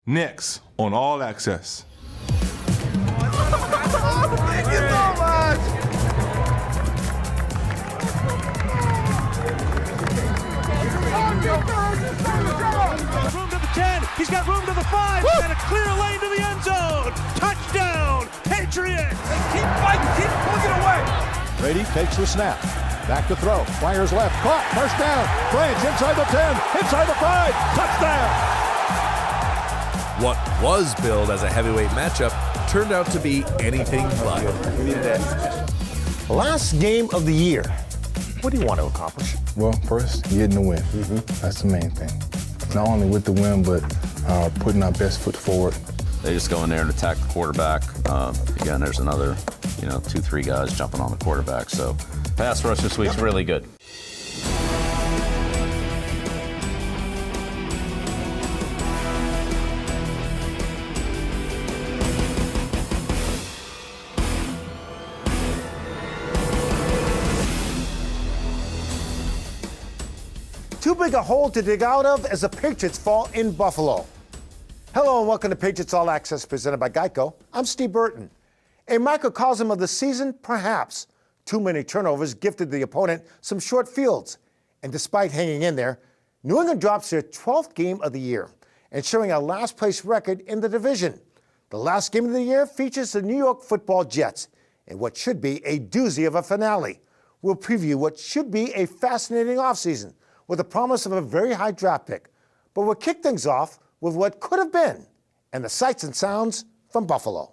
Next on All Access. Thank you so much. Room to the 10. He's got room to the 5. Woo! And a clear lane to the end zone. Touchdown, Patriots. Keep fighting. Keep plugging away. Brady takes the snap. Back to throw. Fires left. Caught. First down. Branch inside the 10. Inside the 5. Touchdown. What was billed as a heavyweight matchup turned out to be anything but. Last game of the year. What do you want to accomplish? Well, first, getting the win. That's the main thing. Not only with the win, but putting our best foot forward. They just go in there and attack the quarterback. Again, there's another, 2-3 guys jumping on the quarterback. So pass rush this week's really good. Too big a hole to dig out of as the Patriots fall in Buffalo. Hello and welcome to Patriots All Access presented by GEICO. I'm Steve Burton. A microcosm of the season, perhaps. Too many turnovers gifted the opponent some short fields. And despite hanging in there, New England drops their 12th game of the year, ensuring a last place record in the division. The last game of the year features the New York Football Jets in what should be a doozy of a finale. We'll preview what should be a fascinating offseason with the promise of a very high draft pick. But we'll kick things off with what could have been and the sights and sounds from Buffalo.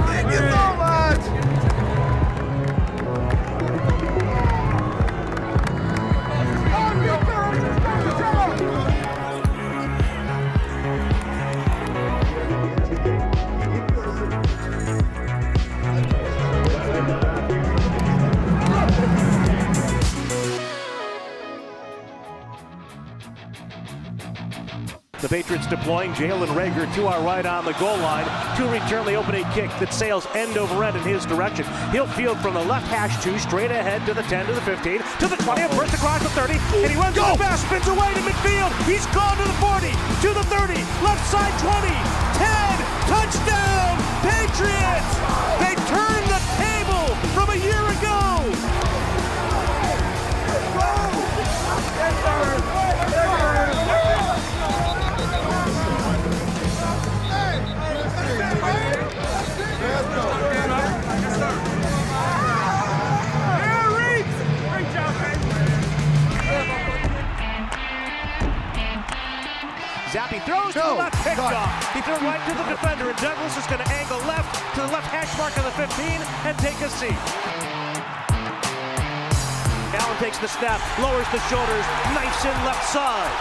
Thank you so much. The Patriots deploying Jalen Reagor to our right on the goal line to return the opening kick that sails end over end in his direction. He'll field from the left hash 2 straight ahead to the 10, to the 15, to the 20, first across the 30, and he runs the fast, spins away to midfield. He's gone to the 40, to the 30, left side 20, 10, touchdown, Patriots! They turned the table from a year ago. Zappy throws to the left, picked off. He threw right to the defender, and Douglas is going to angle left to the left hash mark of the 15 and take a seat. Allen takes the snap, lowers the shoulders, knifes in left side.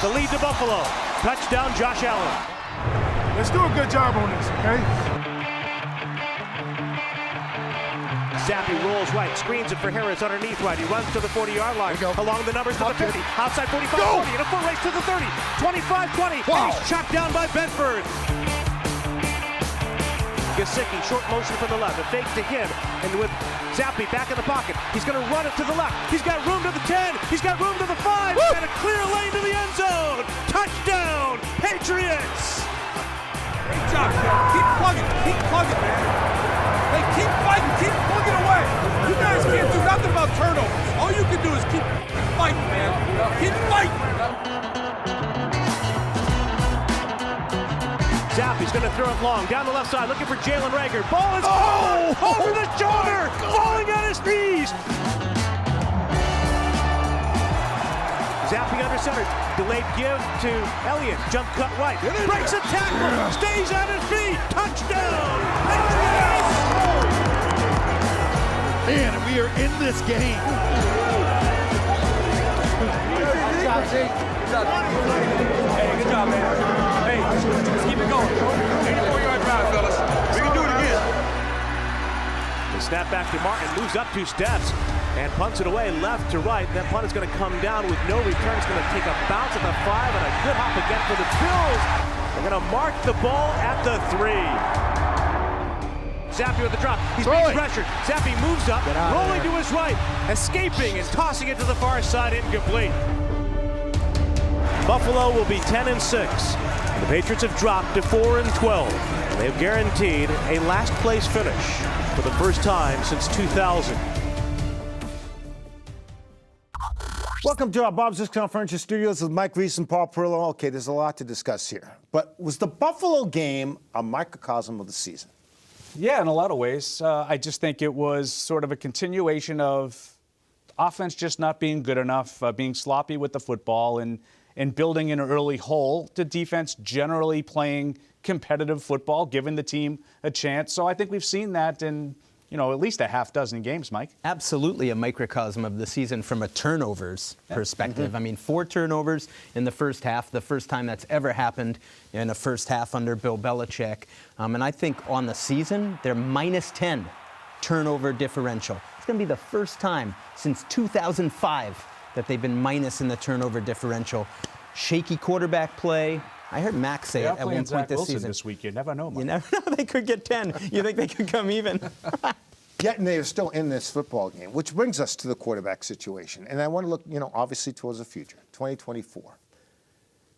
The lead to Buffalo. Touchdown, Josh Allen. Let's do a good job on this, okay? Zappy rolls right, screens it for Harris underneath right. He runs to the 40-yard line, along the numbers to the 50, outside 45, 20, and a full race to the 30, 25, 20, and he's chopped down by Bedford. Gesicki, short motion from the left, a fake to him, and with Zappy back in the pocket, he's going to run it to the left. He's got room to the 10, he's got room to the 5, and a clear lane to the end zone. Touchdown, Patriots! Great job, man. Keep plugging, man. Hey, keep fighting, keep plugging away. You guys can't do nothing about turnovers. All you can do is keep fighting, man. Keep fighting. Zappy's going to throw it long, down the left side, looking for Jalen Reagor. Ball is over the shoulder, falling on his knees. Zappy under center. Delayed give to Elliott. Jump cut right. Breaks a tackle. Stays on his feet. Touchdown. Patriots! Man, we are in this game. Hey, good job, man. Hey, let's keep it going. 84-yard drive, fellas. We can do it again. The snap back to Martin, moves up 2 steps and punts it away left to right. That punt is going to come down with no return. It's going to take a bounce at the 5 and a good hop again for the Bills. They're going to mark the ball at the 3. Zappy with the drop. He's being pressured. Zappy moves up, rolling to his right, escaping and tossing it to the far side, incomplete. Buffalo will be 10-6. The Patriots have dropped to 4-12. They've guaranteed a last place finish for the first time since 2000. Welcome to our Bob's Discount Furniture Studios with Mike Reese and Paul Perillo. Okay, there's a lot to discuss here. But was the Buffalo game a microcosm of the season? Yeah, in a lot of ways. I just think it was sort of a continuation of offense just not being good enough, being sloppy with the football, and building an early hole to defense generally playing competitive football, giving the team a chance. So I think we've seen that in, at least a half dozen games, Mike. Absolutely a microcosm of the season from a turnovers perspective. I mean, 4 turnovers in the first half, the first time that's ever happened in a first half under Bill Belichick. And I think on the season, they're -10 turnover differential. It's going to be the first time since 2005 that they've been minus in the turnover differential. Shaky quarterback play. I heard Max say it at one point this season. This week, you never know, Mike. You never know. They could get 10. You think they could come even? Yet they are still in this football game, which brings us to the quarterback situation. And I want to look, obviously towards the future, 2024.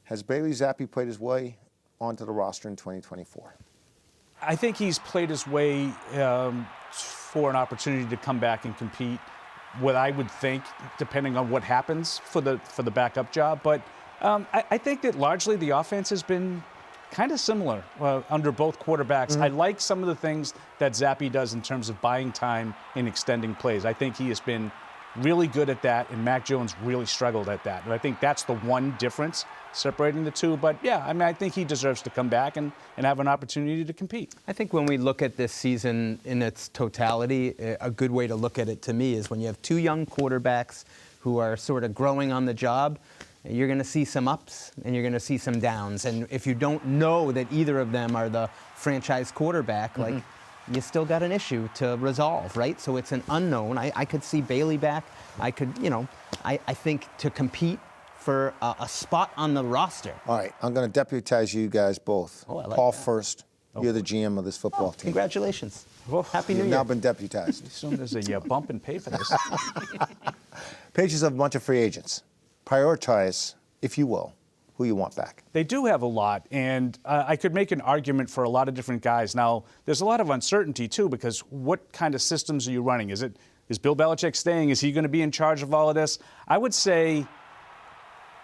Has Bailey Zappi played his way onto the roster in 2024? I think he's played his way for an opportunity to come back and compete. What I would think, depending on what happens for the backup job, but I think that largely the offense has been kind of similar under both quarterbacks. I like some of the things that Zappi does in terms of buying time and extending plays. I think he has been really good at that, and Mac Jones really struggled at that. And I think that's the one difference separating the two. But, yeah, I mean, I think he deserves to come back and have an opportunity to compete. I think when we look at this season in its totality, a good way to look at it to me is when you have 2 young quarterbacks who are sort of growing on the job, you're going to see some ups and you're going to see some downs. And if you don't know that either of them are the franchise quarterback, like, you still got an issue to resolve, right? So it's an unknown. I could see Bailey back. I could, I think to compete for a spot on the roster. All right, I'm going to deputize you guys both. Oh, I like Paul that. first. You're the GM of this football team. Congratulations. Happy New You've Year. now been deputized. As soon as a bump and pay for this. Patriots have a bunch of free agents. Prioritize, if you will, who you want back. They do have a lot, and I could make an argument for a lot of different guys. Now, there's a lot of uncertainty, too, because what kind of systems are you running? Is Bill Belichick staying? Is he going to be in charge of all of this? I would say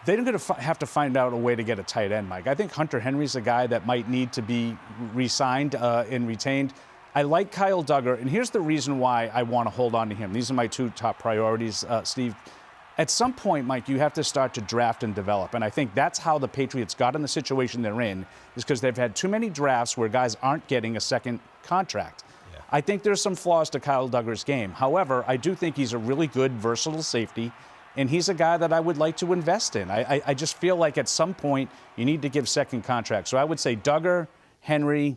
they're going to have to find out a way to get a tight end, Mike. I think Hunter Henry's a guy that might need to be re-signed and retained. I like Kyle Duggar, and here's the reason why I want to hold on to him. These are my 2 top priorities, Steve. At some point, Mike, you have to start to draft and develop. And I think that's how the Patriots got in the situation they're in, is because they've had too many drafts where guys aren't getting a second contract. Yeah. I think there's some flaws to Kyle Duggar's game. However, I do think he's a really good, versatile safety, and he's a guy that I would like to invest in. I just feel like at some point you need to give second contracts. So I would say Duggar, Henry,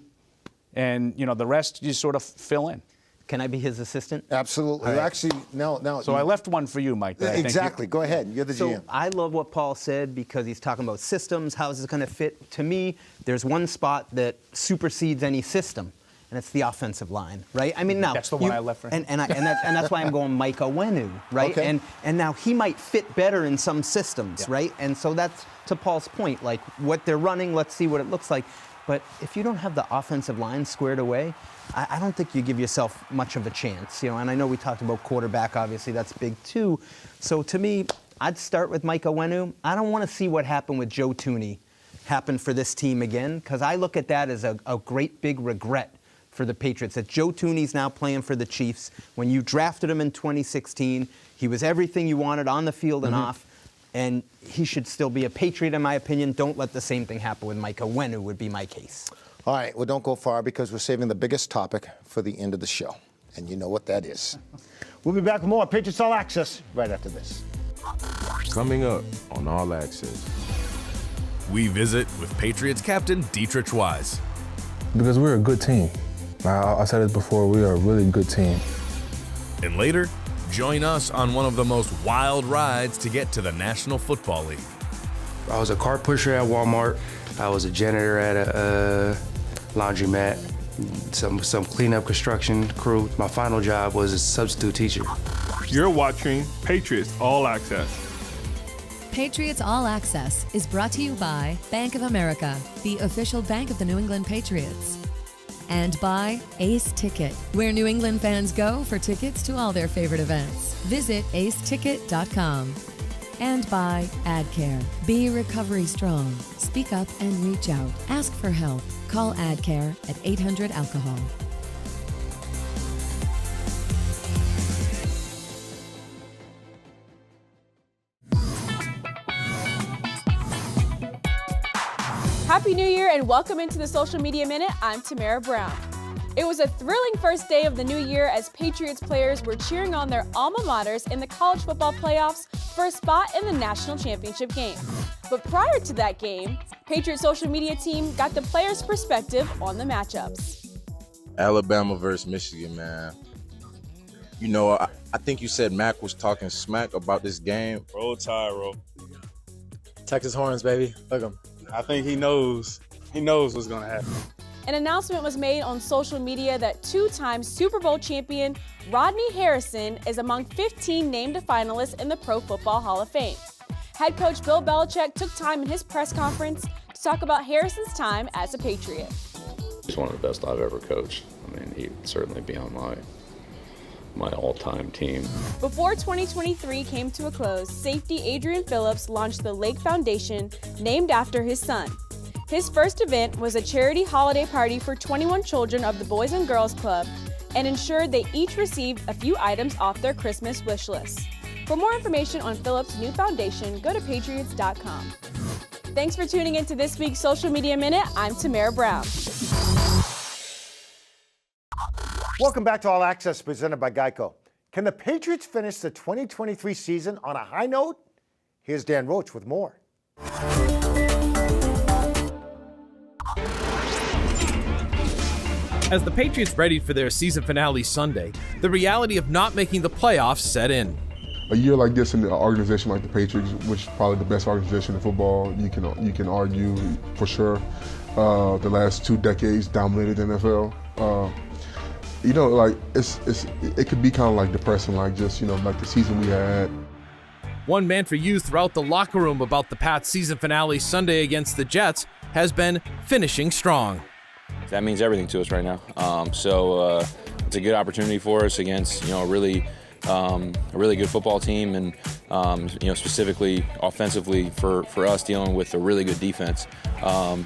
and the rest you sort of fill in. Can I be his assistant? Absolutely. Actually, no. So I left one for you, Mike. Exactly. Go ahead. You're the GM. So I love what Paul said because he's talking about systems. How is this going to fit? To me, there's one spot that supersedes any system, and it's the offensive line, right? I mean, now that's the one I left for him. And that's why I'm going Mike Owenu, right? Okay. And now he might fit better in some systems, right? And so that's to Paul's point, like what they're running. Let's see what it looks like. But if you don't have the offensive line squared away, I don't think you give yourself much of a chance. And I know we talked about quarterback, obviously, that's big too. So to me, I'd start with Mike Owenu. I don't want to see what happened with Joe Thuney happen for this team again, because I look at that as a great big regret for the Patriots, that Joe Thuney's now playing for the Chiefs. When you drafted him in 2016, he was everything you wanted on the field and off. and he should still be a Patriot, in my opinion. Don't let the same thing happen with Micah Wenu would be my case. All right, well, don't go far because we're saving the biggest topic for the end of the show. And you know what that is. We'll be back with more Patriots All Access right after this. Coming up on All Access. We visit with Patriots captain Deatrich Wise. Because we're a good team. I said it before, we are a really good team. And later, join us on one of the most wild rides to get to the National Football League. I was a cart pusher at Walmart. I was a janitor at a laundromat, some cleanup construction crew. My final job was a substitute teacher. You're watching Patriots All Access. Patriots All Access is brought to you by Bank of America, the official bank of the New England Patriots. And by Ace Ticket, where New England fans go for tickets to all their favorite events. Visit aceticket.com. And by AdCare. Be recovery strong. Speak up and reach out. Ask for help. Call AdCare at 800-ALCOHOL. Happy New Year and welcome into the Social Media Minute. I'm Tamara Brown. It was a thrilling first day of the new year as Patriots players were cheering on their alma maters in the college football playoffs for a spot in the national championship game. But prior to that game, Patriots social media team got the players' perspective on the matchups. Alabama versus Michigan, man. You know, I think you said Mac was talking smack about this game. Roll Tide, roll. Texas Horns, baby. Look him. I think he knows what's going to happen. An announcement was made on social media that two-time Super Bowl champion Rodney Harrison is among 15 named finalists in the Pro Football Hall of Fame. Head coach Bill Belichick took time in his press conference to talk about Harrison's time as a Patriot. He's one of the best I've ever coached. I mean, he'd certainly be on my all-time team. Before 2023 came to a close, safety Adrian Phillips launched the Lake Foundation, named after his son. His first event was a charity holiday party for 21 children of the Boys and Girls Club and ensured they each received a few items off their Christmas wish list. For more information on Phillips' new foundation, go to patriots.com. Thanks for tuning into this week's Social Media Minute. I'm Tamara Brown. Welcome back to All Access, presented by GEICO. Can the Patriots finish the 2023 season on a high note? Here's Dan Roach with more. As the Patriots readied for their season finale Sunday, the reality of not making the playoffs set in. A year like this in an organization like the Patriots, which is probably the best organization in football, you can argue for sure. The last 2 decades dominated the NFL. You know, like it could be kind of like depressing, like just, you know, like the season we had. One mantra used throughout the locker room about the Pats season finale Sunday against the Jets has been finishing strong. That means everything to us right now. So it's a good opportunity for us against, you know, a really good football team, and you know, specifically offensively for us dealing with a really good defense.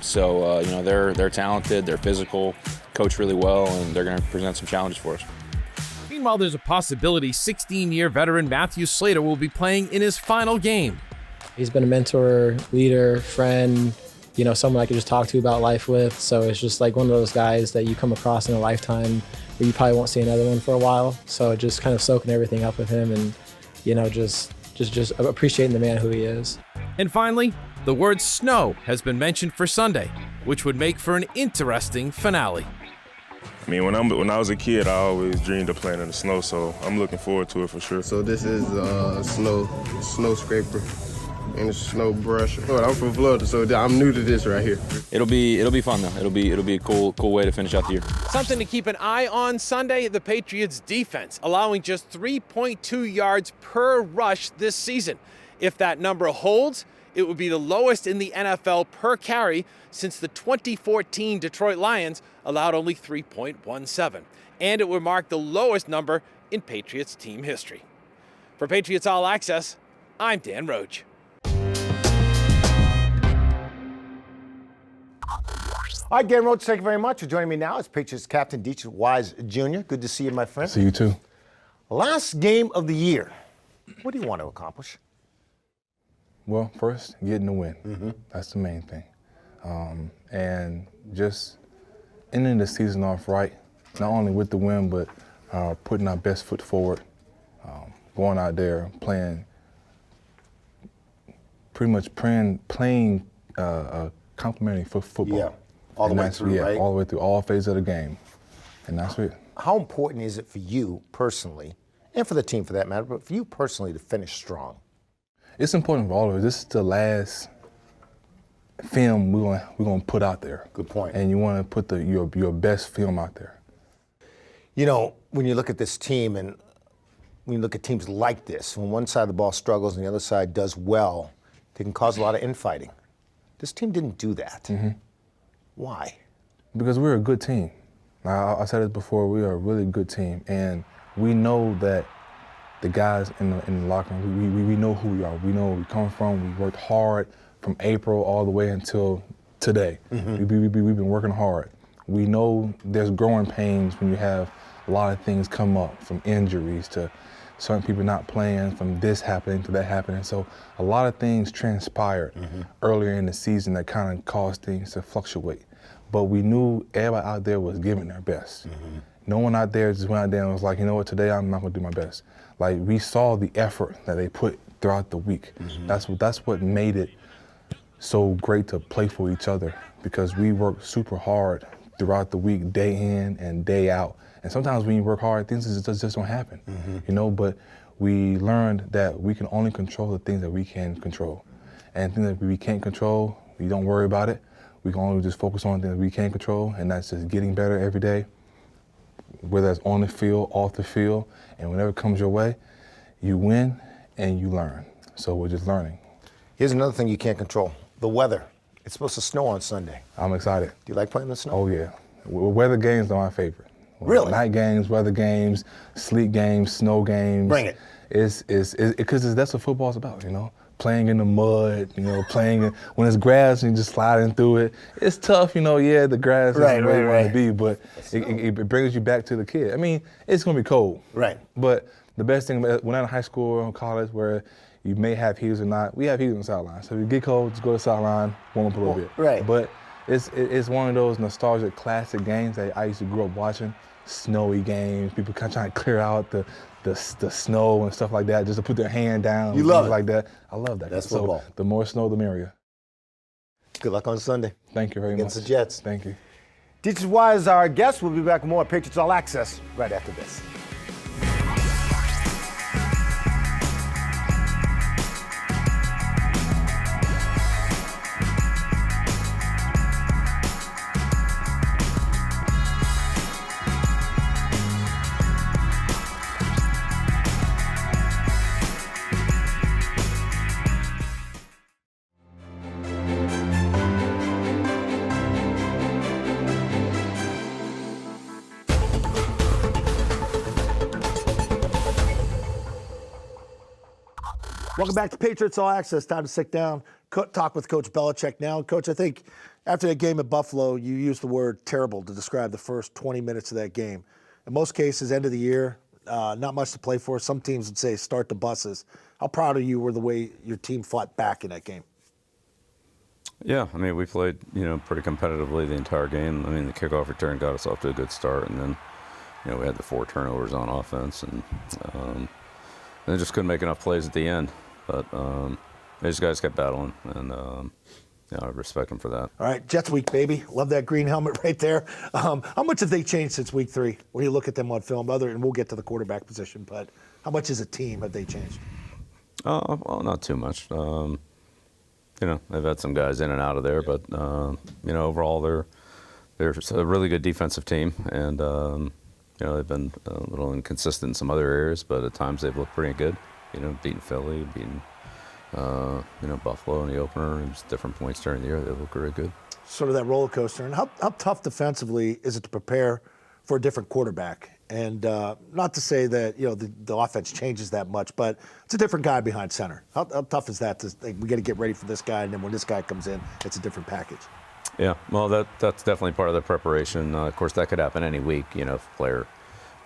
So you know, they're talented, they're physical, coach really well, and they're going to present some challenges for us. Meanwhile, there's a possibility 16-year veteran Matthew Slater will be playing in his final game. He's been a mentor, leader, friend, you know, someone I could just talk to about life with. So it's just like one of those guys that you come across in a lifetime where you probably won't see another one for a while. So just kind of soaking everything up with him and, you know, just appreciating the man who he is. And finally, the word snow has been mentioned for Sunday, which would make for an interesting finale. I mean, when I was a kid, I always dreamed of playing in the snow, so I'm looking forward to it for sure. So this is a snow scraper and a snow brush. I'm from Florida, so I'm new to this right here. It'll be fun though. It'll be a cool way to finish out the year. Something to keep an eye on Sunday, the Patriots defense, allowing just 3.2 yards per rush this season. If that number holds, it would be the lowest in the NFL per carry since the 2014 Detroit Lions allowed only 3.17. And it would mark the lowest number in Patriots team history. For Patriots All Access, I'm Dan Roach. All right, Dan Roach, thank you very much for joining me now. It's Patriots captain Deatrich Wise Jr. Good to see you, my friend. See you too. Last game of the year. What do you want to accomplish? Well, first, getting the win. That's the main thing. And just ending the season off right, not only with the win, but putting our best foot forward, going out there, playing complimentary football. Yeah, all the way through, right? All the way through, all phases of the game. And that's it. How important is it for you personally, and for the team for that matter, but for you personally to finish strong? It's important for all of us. This is the last film we're gonna put out there. Good point. And you want to put your best film out there. You know, when you look at this team and when you look at teams like this, when one side of the ball struggles and the other side does well, they can cause a lot of infighting. This team didn't do that. Why? Because we're a good team. I said it before, we are a really good team, and we know that the guys in the locker room, we know who we are. We know where we come from. We worked hard from April all the way until today. We've been working hard. We know there's growing pains when you have a lot of things come up, from injuries to certain people not playing, from this happening to that happening. So a lot of things transpired earlier in the season that kind of caused things to fluctuate. But we knew everybody out there was giving their best. No one out there just went out there and was like, you know what, today I'm not gonna do my best. Like, we saw the effort that they put throughout the week. That's what made it so great to play for each other, because we worked super hard throughout the week, day in and day out. And sometimes when you work hard, things just don't happen, you know, but we learned that we can only control the things that we can control. And things that we can't control, we don't worry about it. We can only just focus on things that we can control, and that's just getting better every day, whether it's on the field, off the field, and whenever it comes your way, you win and you learn. So we're just learning. Here's another thing you can't control, the weather. It's supposed to snow on Sunday. I'm excited. Do you like playing in the snow? Oh yeah. Weather games are my favorite. Really? Night games, weather games, sleet games, snow games. Bring it. Because that's what football's about, you know? Playing in the mud, you know, when it's grass and just sliding through it. It's tough, you know, yeah, the grass isn't where you want to be, but it brings you back to the kid. I mean, it's going to be cold. Right. But the best thing, when I'm in high school or college, where you may have heaters or not, we have heaters on the sideline. So if you get cold, just go to the sideline, warm up a little bit. Right. But it's one of those nostalgic classic games that I used to grow up watching. Snowy games, people kind of trying to clear out the snow and stuff like that, just to put their hand down. You love it. Like that. I love that. That's football. So the more snow, the merrier. Good luck on Sunday. Thank you very much. Against the Jets. Thank you. Deatrich Wise is our guest. We'll be back with more Patriots All Access right after this. Welcome back to Patriots All Access. Time to sit down, talk with Coach Belichick now. Coach, I think after that game at Buffalo, you used the word terrible to describe the first 20 minutes of that game. In most cases, end of the year, not much to play for. Some teams would say start the buses. How proud of you were the way your team fought back in that game? Yeah, I mean, we played, pretty competitively the entire game. I mean, the kickoff return got us off to a good start, and then, we had the 4 turnovers on offense, and they just couldn't make enough plays at the end. But these guys kept battling, and I respect them for that. All right, Jets week, baby. Love that green helmet right there. How much have they changed since week 3? When you look at them on film, and we'll get to the quarterback position, but how much as a team have they changed? Well, not too much. They've had some guys in and out of there, but overall they're a really good defensive team, and they've been a little inconsistent in some other areas, but at times they've looked pretty good. Beating Philly, beating Buffalo in the opener, and just different points during the year. They look really good. Sort of that roller coaster. And how tough defensively is it to prepare for a different quarterback? And not to say that the offense changes that much, but it's a different guy behind center. How tough is that? We got to get ready for this guy, and then when this guy comes in, it's a different package. Yeah, well, that's definitely part of the preparation. Of course, that could happen any week. If a player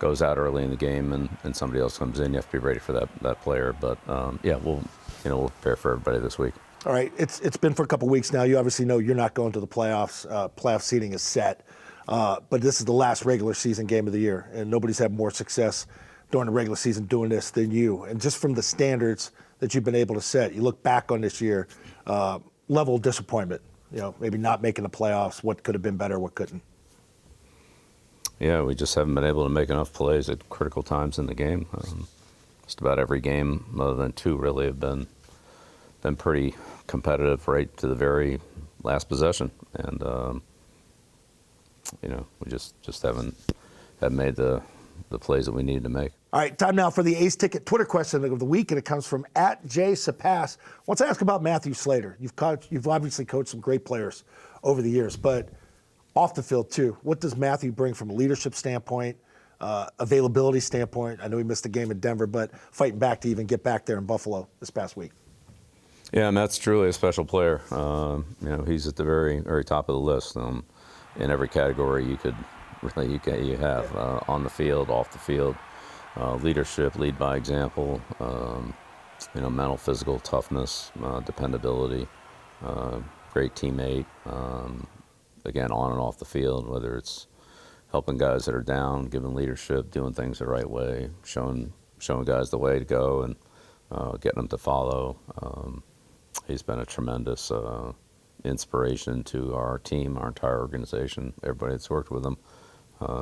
goes out early in the game and somebody else comes in, you have to be ready for that player. But yeah, we'll prepare for everybody this week. All right, it's been for a couple weeks now. You obviously know you're not going to the playoffs. Playoff seeding is set. But this is the last regular season game of the year, and nobody's had more success during the regular season doing this than you. And just from the standards that you've been able to set, you look back on this year, level of disappointment, maybe not making the playoffs, what could have been better, what couldn't. Yeah, we just haven't been able to make enough plays at critical times in the game. Just about every game, other than 2, really have been pretty competitive right to the very last possession. And, we just haven't made the plays that we needed to make. All right, time now for the Ace Ticket Twitter question of the week, and it comes from @JSapass. Wants to ask about Matthew Slater. You've obviously coached some great players over the years, but off the field too. What does Matthew bring from a leadership standpoint, availability standpoint? I know he missed the game in Denver, but fighting back to even get back there in Buffalo this past week. Yeah, Matt's truly a special player. He's at the very, very top of the list in every category you have on the field, off the field. Leadership, lead by example, mental, physical toughness, dependability, great teammate, again, on and off the field, whether it's helping guys that are down, giving leadership, doing things the right way, showing guys the way to go and getting them to follow. He's been a tremendous inspiration to our team, our entire organization, everybody that's worked with him.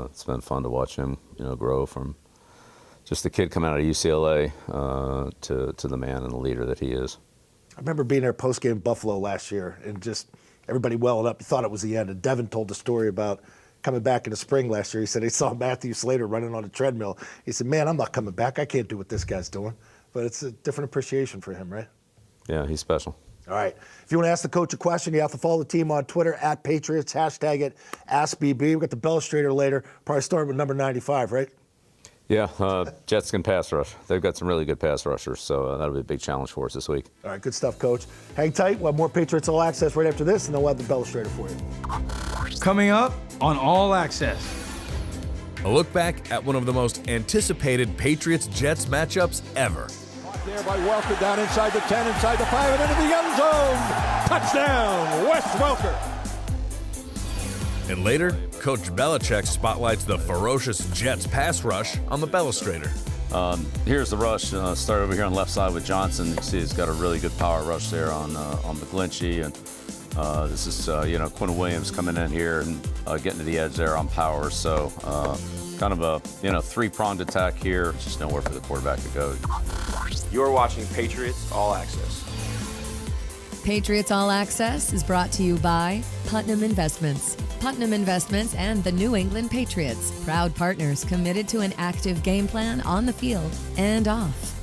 It's been fun to watch him, grow from just the kid coming out of UCLA to the man and the leader that he is. I remember being there post-game in Buffalo last year, and just everybody welled up. You thought it was the end. And Devin told the story about coming back in the spring last year. He said he saw Matthew Slater running on a treadmill. He said, man, I'm not coming back. I can't do what this guy's doing. But it's a different appreciation for him, right? Yeah, he's special. All right. If you want to ask the coach a question, you have to follow the team on Twitter @Patriots, hashtag it AskBB. We've got the Belestrator later. Probably start with number 95, right? Yeah, Jets can pass rush. They've got some really good pass rushers, so that'll be a big challenge for us this week. All right, good stuff, Coach. Hang tight. We'll have more Patriots All Access right after this, and then we'll have the Belestrator for you. Coming up on All Access. A look back at one of the most anticipated Patriots-Jets matchups ever. There by Welker, down inside the 10, inside the 5, and into the end zone. Touchdown, Wes Welker. And later, Coach Belichick spotlights the ferocious Jets pass rush on the Belestrator. Here's the rush. Start over here on the left side with Johnson. You see he's got a really good power rush there on McGlinchey. And this is, Quinn Williams coming in here and getting to the edge there on power. So kind of a, three-pronged attack here. Just nowhere for the quarterback to go. You're watching Patriots All Access. Patriots All Access is brought to you by Putnam Investments. Putnam Investments and the New England Patriots, proud partners committed to an active game plan on the field and off.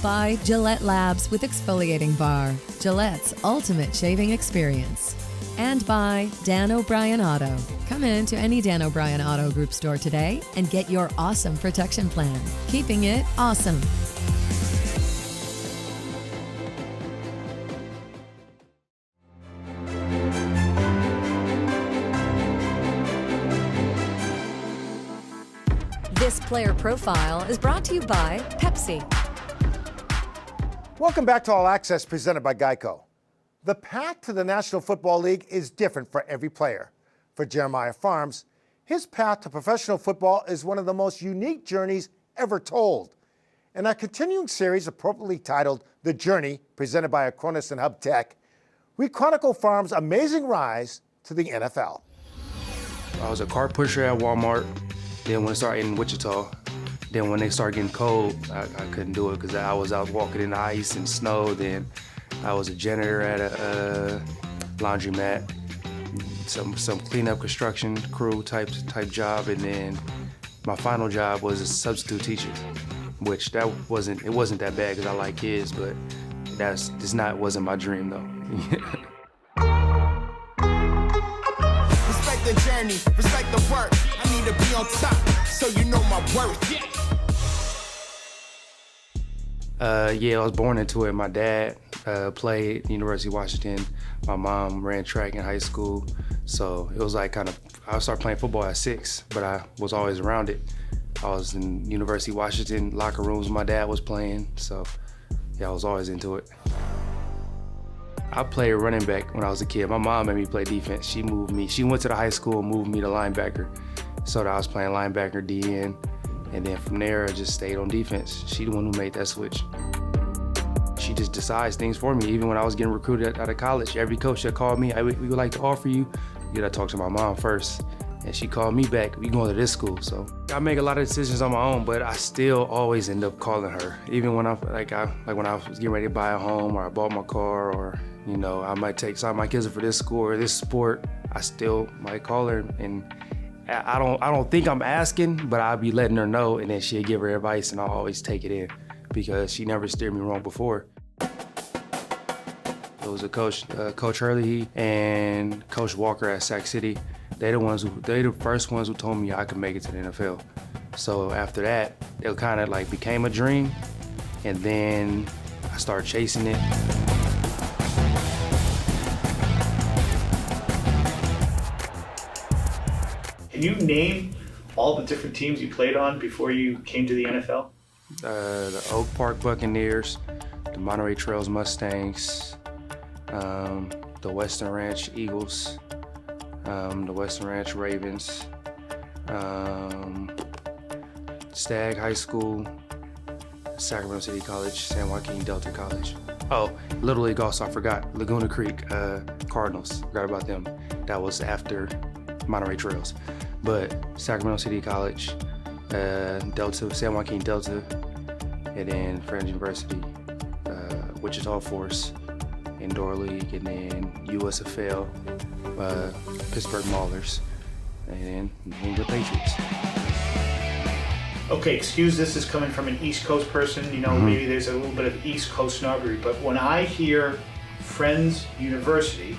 By Gillette Labs with exfoliating bar, Gillette's ultimate shaving experience. And by Dan O'Brien Auto. Come in to any Dan O'Brien Auto Group store today and get your awesome protection plan, keeping it awesome. This player profile is brought to you by Pepsi. Welcome back to All Access, presented by GEICO. The path to the National Football League is different for every player. For Jeremiah Pharms, his path to professional football is one of the most unique journeys ever told. In our continuing series, appropriately titled The Journey, presented by Acronis and Hub Tech, we chronicle Pharms' amazing rise to the NFL. I was a cart pusher at Walmart. Then when it started in Wichita, then when they started getting cold, I couldn't do it because I was out walking in the ice and snow. Then I was a janitor at a laundromat, some cleanup construction crew type job, and then my final job was a substitute teacher, which it wasn't that bad because I like kids, but wasn't my dream though. Respect the journey, respect the work. I need to be on top, so you know my worth. I was born into it. My dad played University of Washington. My mom ran track in high school. So it was like I started playing football at 6, but I was always around it. I was in University of Washington locker rooms. My dad was playing, so yeah, I was always into it. I played running back when I was a kid. My mom made me play defense. She moved me. She went to the high school and moved me to linebacker. So that I was playing linebacker, DN, and then from there I just stayed on defense. She the one who made that switch. She just decides things for me. Even when I was getting recruited out of college, every coach that called me, we would like to offer you. You gotta talk to my mom first. And she called me back, we going to this school. So I make a lot of decisions on my own, but I still always end up calling her. Even when when I was getting ready to buy a home, or I bought my car, or you know, I might take some of my kids for this school or this sport, I still might call her. And I don't think I'm asking, but I'll be letting her know, and then she'll give her advice, and I'll always take it in because she never steered me wrong before. It was a coach, Coach Hurley and Coach Walker at Sac City. They the first ones who told me I could make it to the NFL. So after that, it kind of like became a dream, and then I started chasing it. Can you name all the different teams you played on before you came to the NFL? The Oak Park Buccaneers, the Monterey Trails Mustangs, the Western Ranch Eagles, the Western Ranch Ravens, Stagg High School, Sacramento City College, San Joaquin Delta College. Oh, Little League also, I forgot. Laguna Creek Cardinals, forgot about them. That was after Monterey Trails. But Sacramento City College, Delta, San Joaquin Delta, and then Friends University, Wichita Force, Indoor League, and then USFL, Pittsburgh Maulers, and then England Patriots. Okay, excuse this is coming from an East Coast person. You know, maybe there's a little bit of East Coast snobbery, but when I hear Friends University,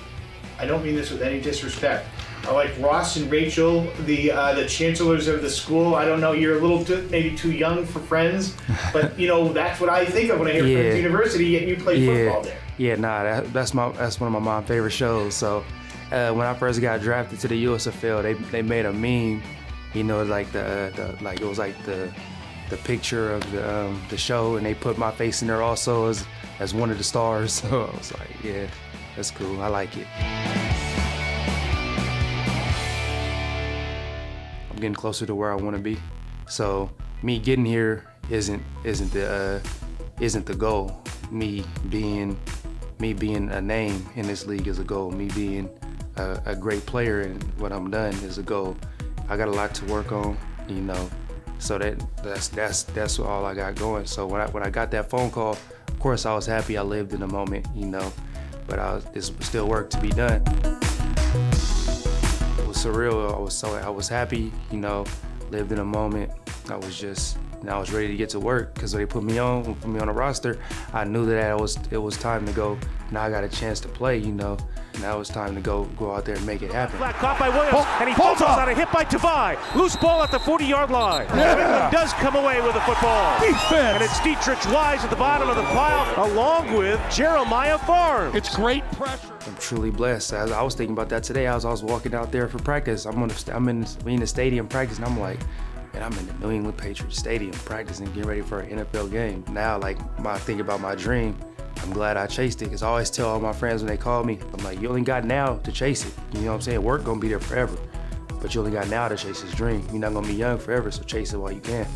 I don't mean this with any disrespect. I like Ross and Rachel, the chancellors of the school. I don't know, you're a little maybe too young for Friends, but you know, that's what I think of when I hear Friends University, and you play football there. Yeah, nah, that's one of my mom's favorite shows. So when I first got drafted to the USFL, they made a meme, you know, like it was like the picture of the show, and they put my face in there also as one of the stars. So I was like, yeah, that's cool. I like it. I'm getting closer to where I want to be. So me getting here isn't the goal. Me being a name in this league is a goal. Me being a great player and what I'm done is a goal. I got a lot to work on, you know. So that's all I got going. So when I got that phone call, of course I was happy. I lived in the moment, you know, but there's still work to be done. It was surreal. I was happy, you know, lived in a moment. I was ready to get to work because when they put me on a roster, I knew that it was time to go. Now I got a chance to play, you know. Now it's time to go out there and make it happen. Flat caught by Williams, and he falls on a hit by Tavai. Loose ball at the 40-yard line. England does come away with the football. Defense. And it's Deatrich Wise at the bottom of the pile, along with Jeremiah Pharms. It's great pressure. I'm truly blessed. I was thinking about that today. I was walking out there for practice. We in the stadium practice, and I'm like, man, I'm in the New England Patriots Stadium practicing, getting ready for an NFL game. Now, like, I think about my dream, I'm glad I chased it, because I always tell all my friends when they call me, I'm like, you only got now to chase it. You know what I'm saying? Work gonna be there forever, but you only got now to chase this dream. You're not gonna be young forever, so chase it while you can.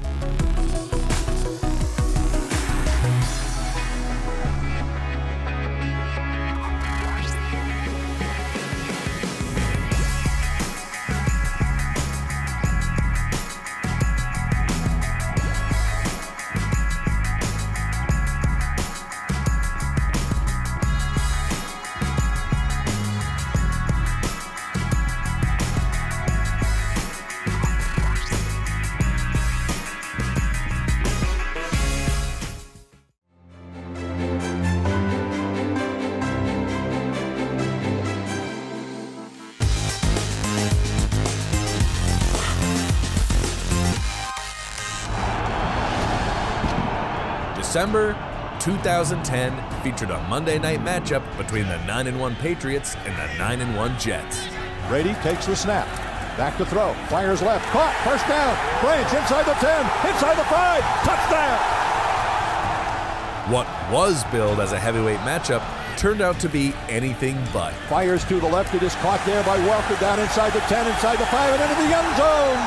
December 2010 featured a Monday night matchup between the 9-1 Patriots and the 9-1 Jets. Brady takes the snap, Back to throw. Fires left. Caught. First down. Branch inside the 10. Inside the 5. Touchdown. What was billed as a heavyweight matchup turned out to be anything but. Fires to the left. It is caught there by Welker. Down inside the 10. Inside the 5. And into the end zone.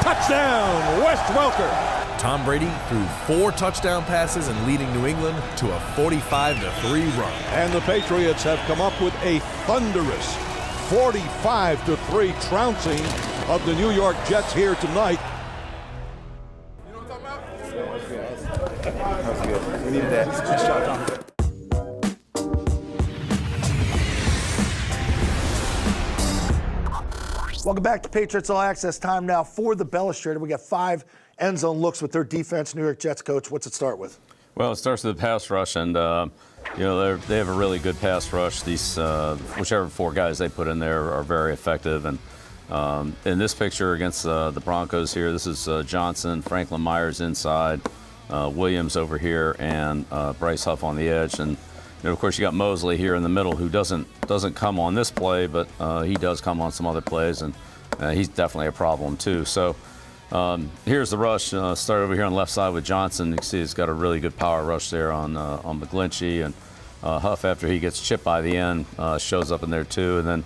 Touchdown. Wes Welker. Tom Brady threw 4 touchdown passes and leading New England to a 45-3 run. And the Patriots have come up with a thunderous 45-3 trouncing of the New York Jets here tonight. You know what I'm talking about? That was good. We needed that. Good shot, Tom. Welcome back to Patriots All Access. Time now for the Belestrator. We got 5 end zone looks with their defense. New York Jets coach, what's it start with? Well, it starts with the pass rush, and they have a really good pass rush. These whichever 4 guys they put in there are very effective. And in this picture against the Broncos here, this is Johnson, Franklin Myers inside, Williams over here, and Bryce Huff on the edge. And of course, you got Mosley here in the middle, who doesn't come on this play, but he does come on some other plays, and he's definitely a problem too. So here's the rush. Start over here on the left side with Johnson. You can see he's got a really good power rush there on McGlinchey, and Huff, after he gets chipped by the end, shows up in there too. And then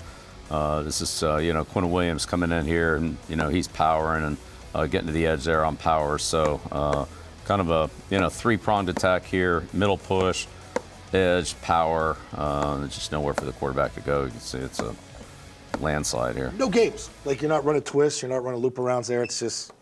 this is Quinn Williams coming in here, and he's powering and getting to the edge there on power. So kind of a 3-pronged attack here: middle push, edge, power. There's just nowhere for the quarterback to go. You can see it's a landslide here. No games. Like, you're not running twists, you're not running loop arounds there. It's just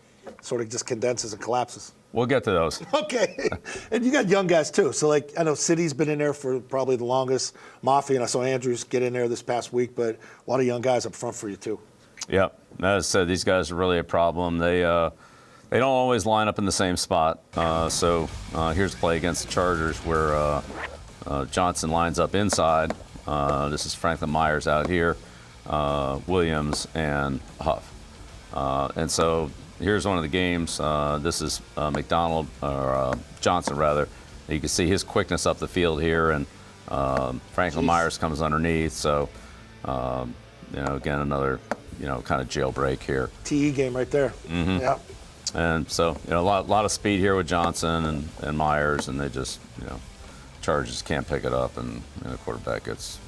sort of just condenses and collapses. We'll get to those. Okay. And you got young guys too. So, like, I know City's been in there for probably the longest. Mafia, and I saw Andrews get in there this past week, but a lot of young guys up front for you too. Yeah. As I said, these guys are really a problem. They don't always line up in the same spot. So here's a play against the Chargers where Johnson lines up inside. This is Franklin Myers out here, Williams, and Huff. And so here's one of the games. This is McDonald, or Johnson rather. You can see his quickness up the field here, and Franklin Myers comes underneath. So, again, another, kind of jailbreak here. TE game right there. Mm-hmm. Yeah. And so, a lot of speed here with Johnson and Myers, and they just, Chargers can't pick it up, and the quarterback gets.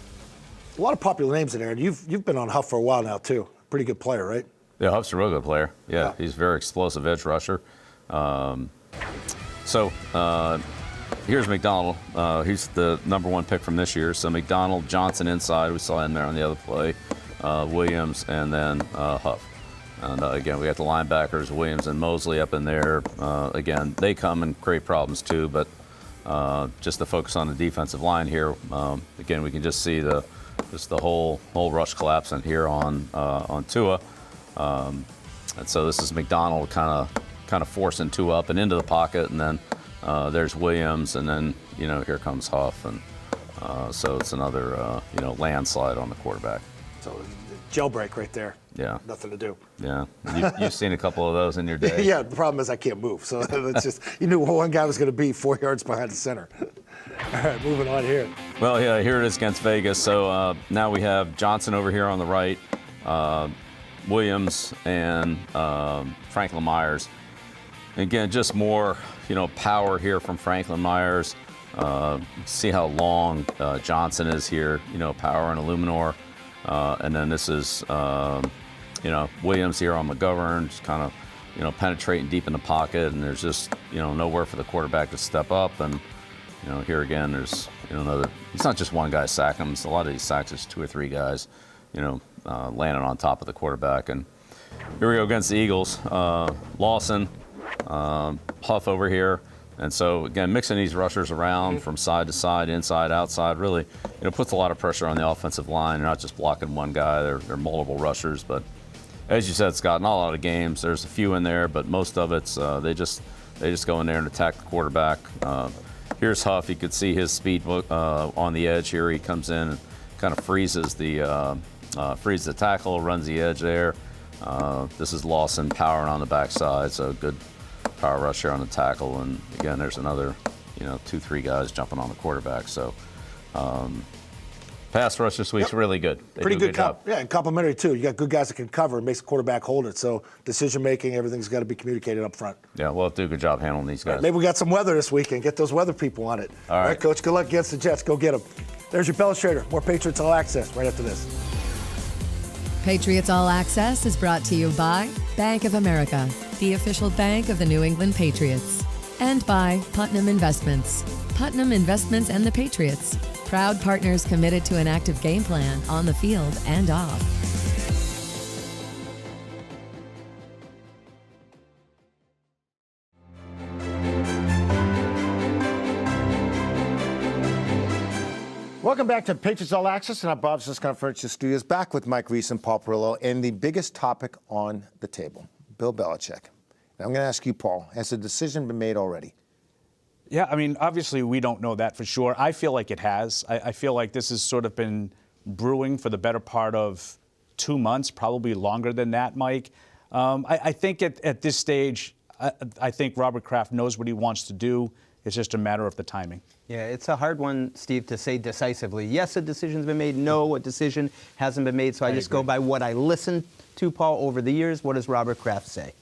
A lot of popular names in there, and you've been on Huff for a while now too. Pretty good player, right? Yeah, Huff's a real good player. Yeah, he's a very explosive edge rusher. Here's McDonald. He's the #1 pick from this year. So McDonald, Johnson inside. We saw him there on the other play. Williams, and then Huff. And again, we got the linebackers, Williams and Mosley up in there. Again, they come and create problems too, but just to focus on the defensive line here, again, we can just see the whole rush collapsing here on Tua. And so this is McDonald kind of forcing Tua up and into the pocket, and then there's Williams, and then here comes Huff, and so it's another landslide on the quarterback. So jailbreak right there. Yeah. Nothing to do. Yeah. You've seen a couple of those in your day. Yeah. The problem is I can't move, so it's just you knew where one guy was going to be 4 yards behind the center. All right, moving on here. Well, yeah, here it is against Vegas. So now we have Johnson over here on the right, Williams, and Franklin Myers. Again, just more, power here from Franklin Myers. See how long Johnson is here, power and Illuminor. And then this is, Williams here on McGovern, just kind of, penetrating deep in the pocket, and there's just, nowhere for the quarterback to step up. And, here again, there's, another, it's not just one guy sacking him. A lot of these sacks, there's 2 or 3 guys, landing on top of the quarterback. And here we go against the Eagles. Lawson, Huff over here. And so, again, mixing these rushers around from side to side, inside, outside, really, puts a lot of pressure on the offensive line. They're not just blocking one guy. They're multiple rushers. But as you said, Scott, not a lot of games. There's a few in there, but most of it's they just go in there and attack the quarterback. Here's Huff. You could see his speed on the edge here. He comes in and kind of freezes the tackle, runs the edge there. This is Lawson powering on the backside, so good power rush here on the tackle. And again, there's another, 2-3 guys jumping on the quarterback. So pass rush this week's really good. They Pretty do a good job. Yeah, and complimentary too. You got good guys that can cover. It makes the quarterback hold it. So decision making, everything's got to be communicated up front. Yeah, we'll do a good job handling these guys. Maybe we got some weather this weekend. Get those weather people on it. All right, Coach. Good luck against the Jets. Go get them. There's your Belestrator. More Patriots All Access right after this. Patriots All Access is brought to you by Bank of America, the official bank of the New England Patriots, and by Putnam Investments. Putnam Investments and the Patriots, proud partners committed to an active game plan on the field and off. Welcome back to Patriots All Access and our Bob's Discount Furniture Studios. Back with Mike Reese and Paul Perillo and the biggest topic on the table, Bill Belichick. Now I'm going to ask you, Paul, has the decision been made already? Yeah, I mean, obviously we don't know that for sure. I feel like it has. I feel like this has sort of been brewing for the better part of 2 months, probably longer than that, Mike. I think at this stage, I think Robert Kraft knows what he wants to do. It's just a matter of the timing. Yeah, it's a hard one, Steve, to say decisively. Yes, a decision's been made. No, a decision hasn't been made. So I just go by what I listened to, Paul, over the years. What does Robert Kraft say?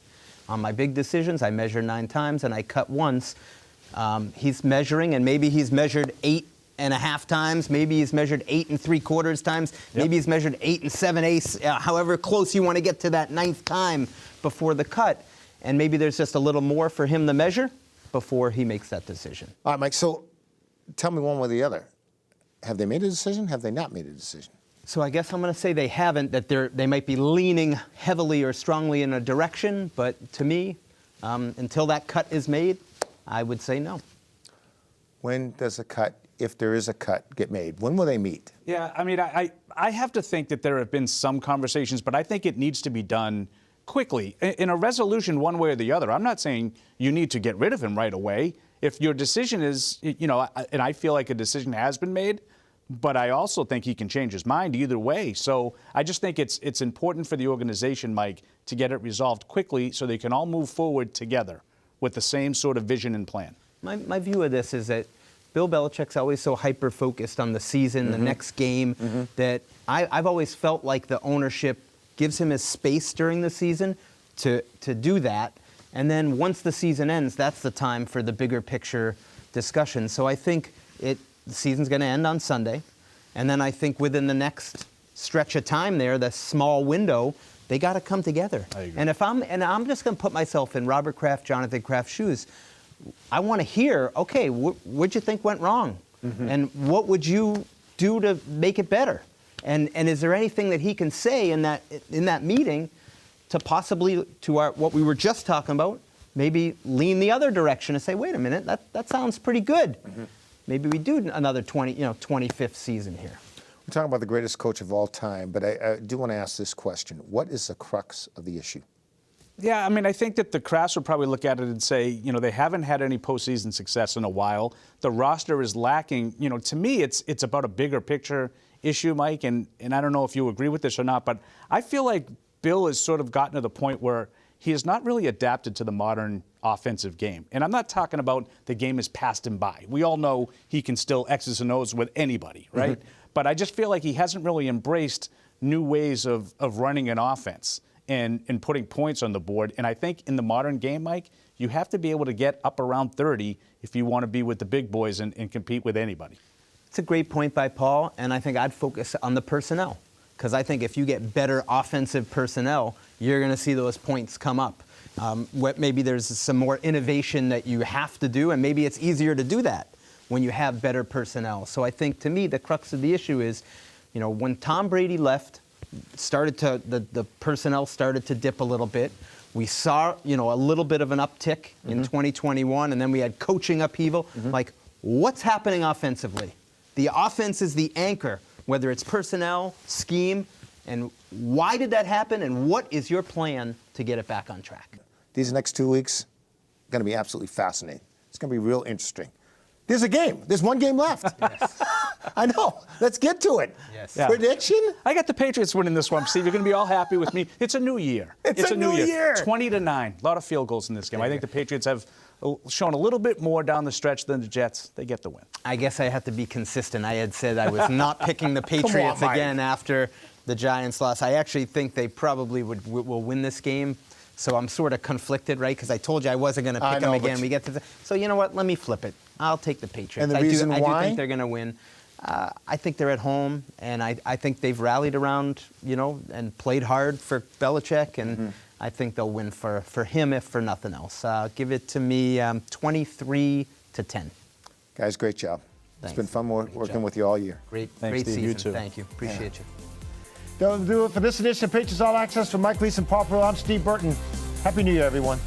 On my big decisions, I measure 9 times and I cut once. He's measuring, and maybe he's measured 8.5 times. Maybe he's measured 8 3/4 times. Yep. Maybe he's measured 8 7/8. However close you want to get to that 9th time before the cut. And maybe there's just a little more for him to measure before he makes that decision. All right, Mike, so tell me one way or the other. Have they made a decision? Have they not made a decision? So I guess I'm going to say they haven't, that they might be leaning heavily or strongly in a direction, but to me, until that cut is made, I would say no. When does a cut, if there is a cut, get made? When will they meet? Yeah, I mean, I have to think that there have been some conversations, but I think it needs to be done quickly, in a resolution one way or the other. I'm not saying you need to get rid of him right away. If your decision is, and I feel like a decision has been made, but I also think he can change his mind either way. So I just think it's important for the organization, Mike, to get it resolved quickly so they can all move forward together with the same sort of vision and plan. My view of this is that Bill Belichick's always so hyper-focused on the season, the next game, that I've always felt like the ownership gives him his space during the season to do that. And then once the season ends, that's the time for the bigger picture discussion. So I think the season's going to end on Sunday. And then I think within the next stretch of time there, the small window, they got to come together. I agree. And I'm just going to put myself in Robert Kraft, Jonathan Kraft's shoes. I want to hear, okay, what'd you think went wrong? And what would you do to make it better? And is there anything that he can say in that meeting to possibly, to what we were just talking about, maybe lean the other direction and say, wait a minute, that sounds pretty good. Maybe we do another 25th season here. We're talking about the greatest coach of all time, but I do want to ask this question. What is the crux of the issue? Yeah, I mean, I think that the Krafts would probably look at it and say, they haven't had any postseason success in a while. The roster is lacking. To me, it's about a bigger picture issue, Mike, and I don't know if you agree with this or not, but I feel like Bill has sort of gotten to the point where he has not really adapted to the modern offensive game. And I'm not talking about the game has passed him by. We all know he can still X's and O's with anybody, right? But I just feel like he hasn't really embraced new ways of running an offense and putting points on the board. And I think in the modern game, Mike, you have to be able to get up around 30 if you want to be with the big boys and compete with anybody. It's a great point by Paul, and I think I'd focus on the personnel, because I think if you get better offensive personnel, you're going to see those points come up. Maybe there's some more innovation that you have to do, and maybe it's easier to do that when you have better personnel. So I think, to me, the crux of the issue is, when Tom Brady left, the personnel started to dip a little bit. We saw, a little bit of an uptick in 2021, and then we had coaching upheaval. Like, what's happening offensively? The offense is the anchor, whether it's personnel, scheme, and why did that happen, and what is your plan to get it back on track? These next 2 weeks are going to be absolutely fascinating. It's going to be real interesting. There's a game. There's one game left. Yes. I know. Let's get to it. Yes. Yeah. Prediction? I got the Patriots winning this one, Steve. You're going to be all happy with me. It's a new year. It's a new year. 20-9. A lot of field goals in this game. I think the Patriots have shown a little bit more down the stretch than the Jets, they get the win. I guess I have to be consistent. I had said I was not picking the Patriots again after the Giants loss. I actually think they probably will win this game. So I'm sort of conflicted, right? Because I told you I wasn't going to pick them again. So you know what? Let me flip it. I'll take the Patriots. And the reason why? I do think they're going to win. I think they're at home, and I think they've rallied around, and played hard for Belichick, and I think they'll win for him, if for nothing else. Give it to me 23-10. Guys, great job. Thanks. It's been fun working with you all year. Great Steve. season. You too. Thank you. Appreciate you. That'll do it for this edition of Patriots All Access. From Mike Leese and Paul Perot, I'm Steve Burton. Happy New Year, everyone.